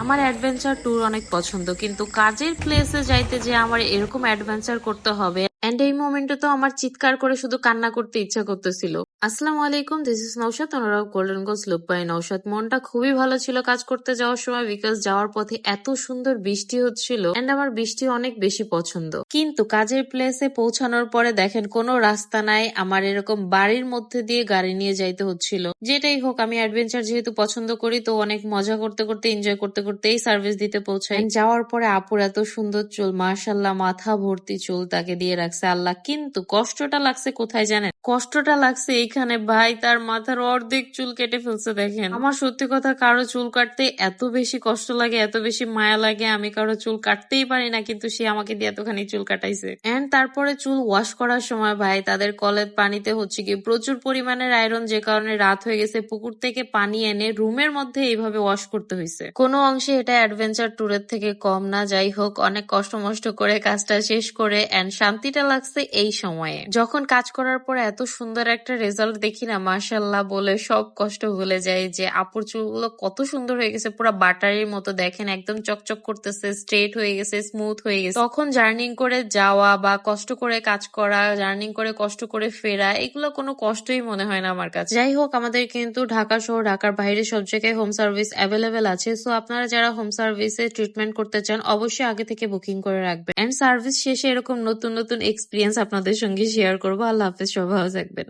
আমার adventure tour অনেক পছন্দ, কিন্তু কাজের প্লেসে যাইতে যে আমার এরকম অ্যাডভেঞ্চার করতে হবে এন্ড এই মোমেন্টে তো আমার চিৎকার করে শুধু কান্না করতে ইচ্ছা করতেছিল। আসসালামু আলাইকুম, দিস ইজ নৌশাদ, ওনারা golden goals look by Naushad. মনটা খুবই ভালো ছিল কাজ করতে যাওয়ার সময়, বিকজ যাওয়ার পথে এত সুন্দর বৃষ্টি হচ্ছিল এন্ড আমার বৃষ্টি অনেক বেশি পছন্দ। কিন্তু কাজের প্লেসে পৌঁছানোর পরে দেখেন কোনো রাস্তা নাই, আমার এরকম বাড়ির মধ্যে দিয়ে গাড়ি নিয়ে যাইতে হচ্ছিল। যেটাই হোক, আমি অ্যাডভেঞ্চার যেহেতু পছন্দ করি, তো অনেক মজা করতে করতে এনজয় করতে করতেই সার্ভিস দিতে পৌঁছাই। And যাওয়ার পরে আপুর এত সুন্দর চুল, মাশাল্লাহ, মাথা ভর্তি চুল তাকে দিয়ে রাখছে আল্লাহ। কিন্তু কষ্টটা লাগছে কোথায় জানেন? কষ্টটা লাগছে এইখানে, ভাই তার মাথার অর্ধেক চুল কেটে ফেলছে। দেখেন, আমার সত্যি কথা কারো চুল কাটতে এত বেশি কষ্ট লাগে, এত বেশি মায়া লাগে, আমি কারো চুল কাটতেই পারি না, কিন্তু সে আমাকে দিয়ে এতখানি চুল কাটাইছে। এন্ড তারপরে চুল ওয়াশ করার সময় ভাই তাদের কলের পানিতে হচ্ছে কি প্রচুর পরিমাণের আয়রন, যে কারণে রাত হয়ে গেছে, পুকুর থেকে পানি এনে রুমের মধ্যে এইভাবে ওয়াশ করতে হয়েছে। কোনো অংশে এটা অ্যাডভেঞ্চার ট্যুরের থেকে কম না। যাই হোক, অনেক কষ্ট মষ্ট করে কাজটা শেষ করে এন্ড শান্তিটা লাগছে এই সময়ে, যখন কাজ করার পর এত সুন্দর একটা রেজাল্ট দেখি না, মাশাল্লাহ বলে সব কষ্ট ভুলে যায়। যে আপুর চুলগুলো কত সুন্দর হয়ে গেছে, পুরো বাটারির মতো, দেখেন একদম চকচক করতেছে, স্ট্রেট হয়ে গেছে, স্মুথ হয়ে গেছে। তখন জার্নিং করে যাওয়া বা কষ্ট করে কাজ করা, জার্নিং করে কষ্ট করে ফেরা, এগুলো কোনো কষ্টই মনে হয় না আমার কাছে। যাই হোক, আমাদের কিন্তু ঢাকা সহ ঢাকার বাইরে সব জায়গায় হোম সার্ভিস অ্যাভেলেবেল আছে। সো আপনারা যারা হোম সার্ভিসে ট্রিটমেন্ট করতে চান, অবশ্যই আগে থেকে বুকিং করে রাখবেন। এন্ড সার্ভিস শেষে এরকম নতুন নতুন এক্সপিরিয়েন্স আপনাদের সঙ্গে শেয়ার করবো। আল্লাহ হাফেজ, সবাই ভালো থাকবেন।